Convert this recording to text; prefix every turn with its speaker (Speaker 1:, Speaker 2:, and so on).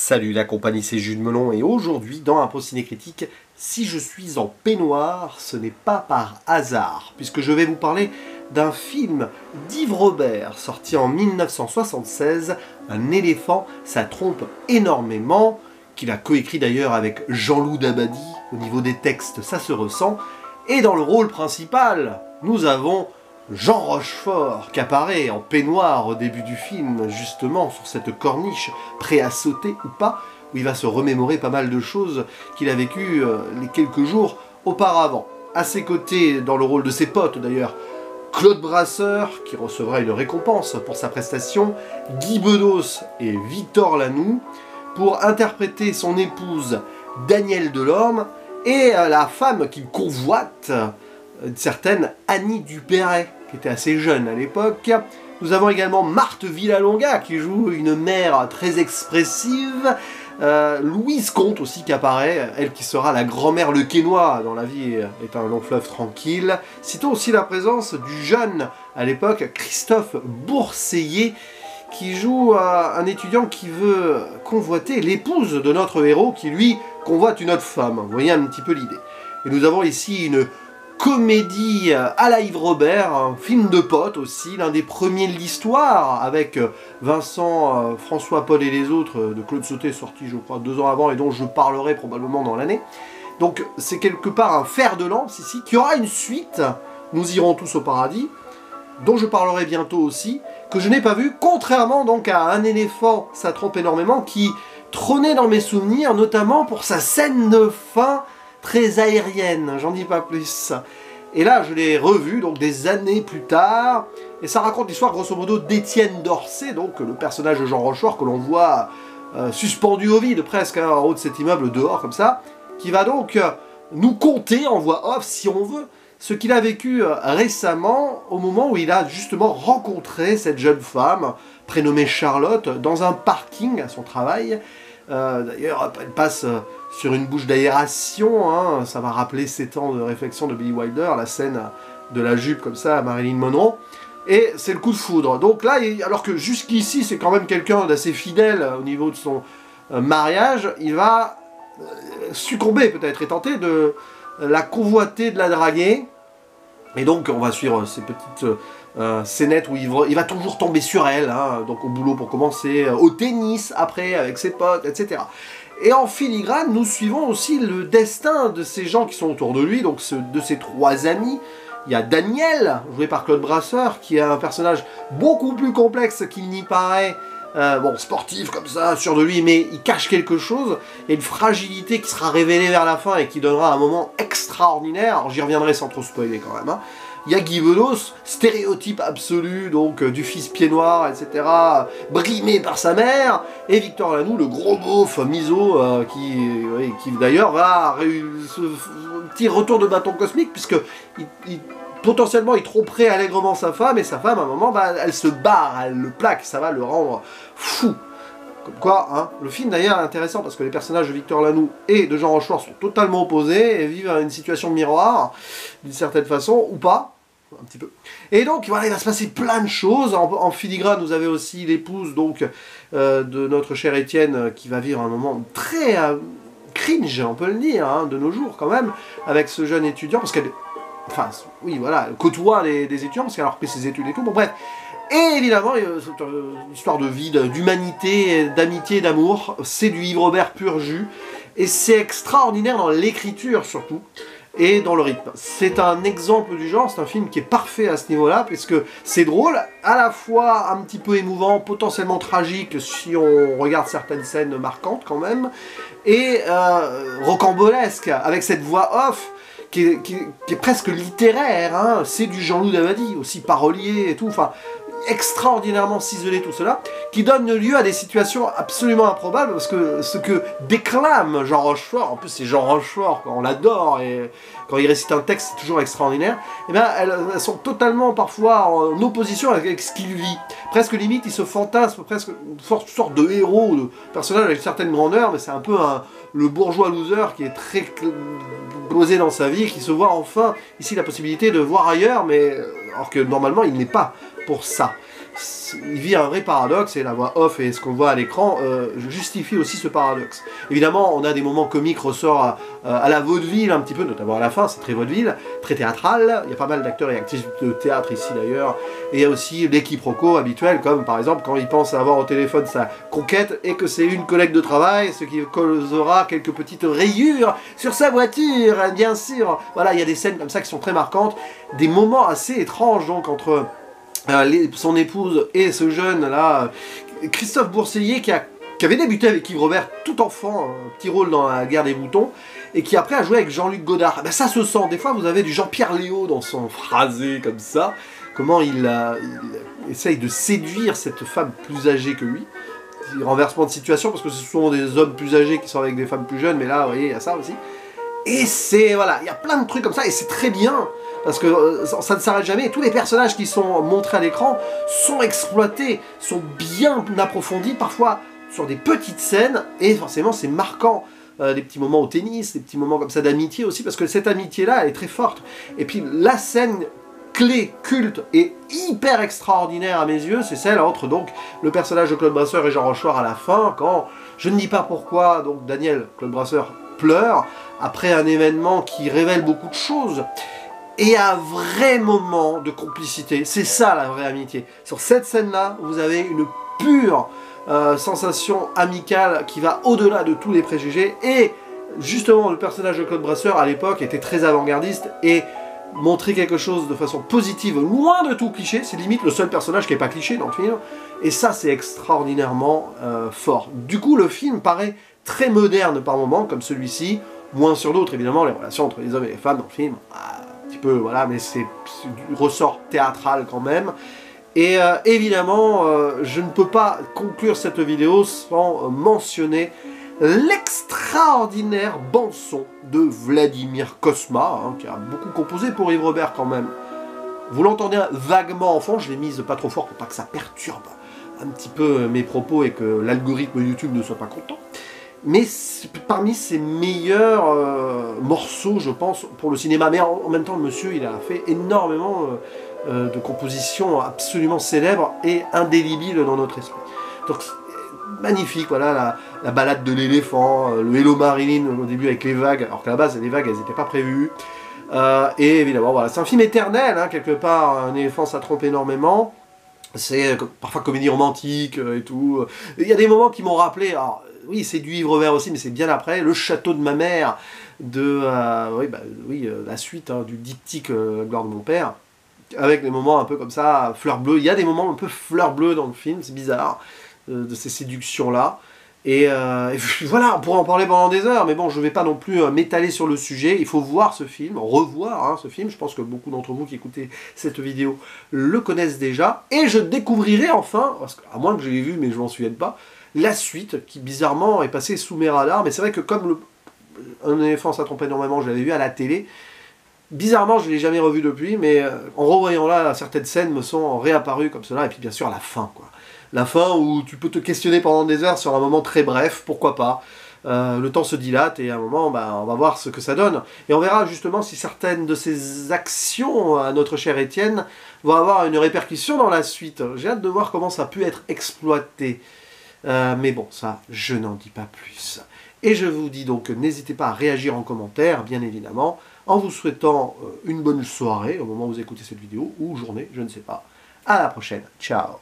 Speaker 1: Salut la compagnie, c'est Jules Melon et aujourd'hui dans un post ciné-critique, si je suis en peignoir, ce n'est pas par hasard, puisque je vais vous parler d'un film d'Yves Robert sorti en 1976, Un éléphant, ça trompe énormément, qu'il a coécrit d'ailleurs avec Jean-Loup Dabadi, au niveau des textes ça se ressent, et dans le rôle principal, nous avons Jean Rochefort qui apparaît en peignoir au début du film, justement sur cette corniche, prêt à sauter ou pas, où il va se remémorer pas mal de choses qu'il a vécues les quelques jours auparavant. À ses côtés, dans le rôle de ses potes d'ailleurs, Claude Brasseur, qui recevra une récompense pour sa prestation, Guy Bedos et Victor Lanoux, pour interpréter son épouse Danielle Delorme, et la femme qu'il convoite, une certaine Annie Dupéret, qui était assez jeune à l'époque. Nous avons également Marthe Villalonga, qui joue une mère très expressive. Louise Comte aussi qui apparaît, elle qui sera la grand-mère Le Quesnoy dans La vie est un long fleuve tranquille. Citons aussi la présence du jeune, à l'époque, Christophe Bourseiller, qui joue un étudiant qui veut convoiter l'épouse de notre héros, qui lui convoite une autre femme. Vous voyez un petit peu l'idée. Et nous avons ici une comédie à la Yves Robert, un film de potes aussi, l'un des premiers de l'histoire, avec Vincent, François, Paul et les autres, de Claude Sautet, sorti je crois 2 ans avant, et dont je parlerai probablement dans l'année. Donc c'est quelque part un fer de lance ici, qui aura une suite, Nous irons tous au paradis, dont je parlerai bientôt aussi, que je n'ai pas vu, contrairement donc à Un éléphant, ça trompe énormément, qui trônait dans mes souvenirs, notamment pour sa scène de fin, très aérienne, j'en dis pas plus. Et là, je l'ai revu, donc des années plus tard, et ça raconte l'histoire, grosso modo, d'Étienne d'Orsay, donc le personnage de Jean Rochefort, que l'on voit suspendu au vide, presque, hein, en haut de cet immeuble, dehors, comme ça, qui va donc nous conter, en voix off, si on veut, ce qu'il a vécu récemment, au moment où il a justement rencontré cette jeune femme, prénommée Charlotte, dans un parking à son travail. D'ailleurs, elle passe sur une bouche d'aération, hein, ça m'a rappelé 7 ans de réflexion de Billy Wilder, la scène de la jupe comme ça à Marilyn Monroe, et c'est le coup de foudre. Donc là, alors que jusqu'ici c'est quand même quelqu'un d'assez fidèle au niveau de son mariage, il va succomber peut-être et tenter de la convoiter, de la draguer, et donc on va suivre ces petites scénettes où il va toujours tomber sur elle, hein, donc au boulot pour commencer, au tennis après avec ses potes, etc. Et en filigrane, nous suivons aussi le destin de ces gens qui sont autour de lui, donc de ses 3 amis. Il y a Daniel, joué par Claude Brasseur, qui est un personnage beaucoup plus complexe qu'il n'y paraît, bon, sportif comme ça, sûr de lui, mais il cache quelque chose, et une fragilité qui sera révélée vers la fin et qui donnera un moment extraordinaire. Alors j'y reviendrai sans trop spoiler quand même, hein. Il y a Guy Bedos, stéréotype absolu, donc du fils pied noir, etc., brimé par sa mère, et Victor Lanoux, le gros beauf miso, qui d'ailleurs va ce petit retour de bâton cosmique, puisque potentiellement il tromperait allègrement sa femme, et sa femme à un moment, elle se barre, elle le plaque, ça va le rendre fou. Comme quoi, hein, le film d'ailleurs est intéressant parce que les personnages de Victor Lanoux et de Jean Rochefort sont totalement opposés et vivent une situation miroir, d'une certaine façon, ou pas, un petit peu. Et donc voilà, il va se passer plein de choses. En filigrane, vous avez aussi l'épouse donc de notre cher Étienne qui va vivre un moment très cringe, on peut le dire, hein, de nos jours quand même, avec ce jeune étudiant, parce qu'elle, enfin, oui, voilà, elle côtoie des étudiants parce qu'elle a repris ses études et tout. Bon, bref. Et évidemment, c'est une histoire de vie, d'humanité, d'amitié, d'amour. C'est du Yves Robert pur jus. Et c'est extraordinaire dans l'écriture surtout. Et dans le rythme. C'est un exemple du genre, c'est un film qui est parfait à ce niveau-là, puisque c'est drôle, à la fois un petit peu émouvant, potentiellement tragique, si on regarde certaines scènes marquantes quand même, et rocambolesque, avec cette voix off, qui est presque littéraire, hein. C'est du Jean-Loup Dabadi, aussi parolier et tout, enfin, extraordinairement ciselé tout cela, qui donne lieu à des situations absolument improbables, parce que ce que déclame Jean Rochefort, en plus c'est Jean Rochefort, on l'adore, et quand il récite un texte c'est toujours extraordinaire, et bien elles sont totalement parfois en opposition avec ce qu'il vit. Presque limite, il se fantasme presque une sorte de héros, de personnage avec une certaine grandeur, mais c'est un peu le bourgeois loser qui est très posé dans sa vie, qui se voit enfin ici la possibilité de voir ailleurs, mais alors que normalement il n'est pas pour ça. il vit un vrai paradoxe, et la voix off et ce qu'on voit à l'écran justifie aussi ce paradoxe. Évidemment, on a des moments comiques ressorts à la vaudeville un petit peu, notamment à la fin, c'est très vaudeville, très théâtral, il y a pas mal d'acteurs et actrices de théâtre ici d'ailleurs, et il y a aussi les quiproquos habituels, comme par exemple quand il pense avoir au téléphone sa conquête et que c'est une collègue de travail, ce qui causera quelques petites rayures sur sa voiture, bien sûr. Voilà, il y a des scènes comme ça qui sont très marquantes, des moments assez étranges donc entre son épouse et ce jeune là, Christophe Bourseillet, qui avait débuté avec Yves Robert tout enfant, un petit rôle dans La Guerre des Boutons, et qui après a joué avec Jean-Luc Godard. Ben, ça se sent, des fois vous avez du Jean-Pierre Léaud dans son phrasé comme ça, comment il essaye de séduire cette femme plus âgée que lui, renversement de situation, parce que ce sont des hommes plus âgés qui sont avec des femmes plus jeunes, mais là vous voyez il y a ça aussi. Et c'est, voilà, il y a plein de trucs comme ça, et c'est très bien, parce que ça ne s'arrête jamais, et tous les personnages qui sont montrés à l'écran sont exploités, sont bien approfondis, parfois sur des petites scènes, et forcément c'est marquant. Des petits moments au tennis, des petits moments comme ça d'amitié aussi, parce que cette amitié-là, elle est très forte. Et puis la scène clé, culte et hyper extraordinaire à mes yeux, c'est celle entre donc le personnage de Claude Brasseur et Jean Rochefort à la fin, quand, je ne dis pas pourquoi, donc Daniel, Claude Brasseur, pleure, après un événement qui révèle beaucoup de choses, et un vrai moment de complicité. C'est ça la vraie amitié. Sur cette scène-là, vous avez une pure sensation amicale qui va au-delà de tous les préjugés, et justement le personnage de Claude Brasseur à l'époque était très avant-gardiste et montrer quelque chose de façon positive, loin de tout cliché, c'est limite le seul personnage qui n'est pas cliché dans le film, et ça c'est extraordinairement fort. Du coup le film paraît très moderne par moments, comme celui-ci, moins sur d'autres évidemment, les relations entre les hommes et les femmes dans le film, un petit peu, voilà, mais c'est du ressort théâtral quand même. Et évidemment, je ne peux pas conclure cette vidéo sans mentionner l'extraordinaire bande-son de Vladimir Cosma, hein, qui a beaucoup composé pour Yves Robert quand même. Vous l'entendez vaguement en fond, je l'ai mise pas trop fort pour pas que ça perturbe un petit peu mes propos et que l'algorithme YouTube ne soit pas content. Mais parmi ses meilleurs morceaux, je pense, pour le cinéma. Mais en même temps, le monsieur, il a fait énormément de compositions absolument célèbres et indélébiles dans notre esprit. Donc, magnifique, voilà, la balade de l'éléphant, le Hello Marilyn au début avec les vagues, alors qu'à la base, les vagues, elles n'étaient pas prévues. Et évidemment, voilà, c'est un film éternel, hein, quelque part, un éléphant, ça trompe énormément. C'est parfois comédie romantique et tout. Il y a des moments qui m'ont rappelé, alors, oui, c'est du Yves Robert aussi, mais c'est bien après, Le château de ma mère, de la suite hein, du diptyque La gloire de mon père, avec des moments un peu comme ça, fleur bleue. Il y a des moments un peu fleur bleue dans le film, c'est bizarre, de ces séductions-là. Et voilà, on pourrait en parler pendant des heures, mais bon, je ne vais pas non plus m'étaler sur le sujet. Il faut voir ce film, revoir hein, ce film. Je pense que beaucoup d'entre vous qui écoutez cette vidéo le connaissent déjà. Et je découvrirai enfin, parce que, à moins que je l'ai vu, mais je m'en souvienne pas, la suite, qui bizarrement est passée sous mes radars. Mais c'est vrai que comme Un éléphant ça trompe énormément, je l'avais vu à la télé, bizarrement je ne l'ai jamais revu depuis, mais en revoyant là, certaines scènes me sont réapparues comme cela. Et puis bien sûr la fin, quoi. La fin où tu peux te questionner pendant des heures sur un moment très bref, pourquoi pas. Le temps se dilate et à un moment, on va voir ce que ça donne. Et on verra justement si certaines de ces actions à notre cher Étienne vont avoir une répercussion dans la suite. J'ai hâte de voir comment ça a pu être exploité. Mais bon, ça, je n'en dis pas plus. Et je vous dis donc, n'hésitez pas à réagir en commentaire, bien évidemment, en vous souhaitant une bonne soirée au moment où vous écoutez cette vidéo, ou journée, je ne sais pas. À la prochaine, ciao.